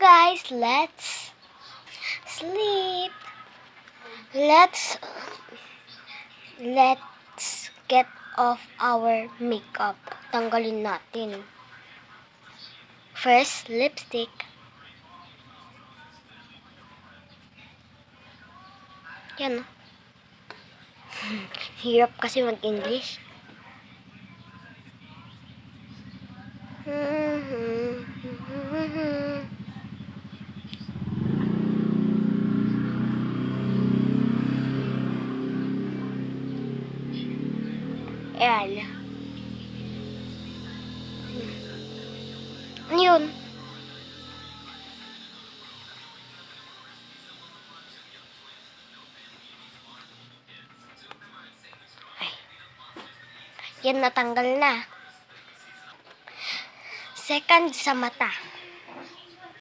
guys, let's sleep. Let's get off our makeup. Tanggalin natin. First, lipstick. Yan. Hirap kasi mag-English. Ayan. Ano yun? Ay. Yan, natanggal na. Second, sa mata.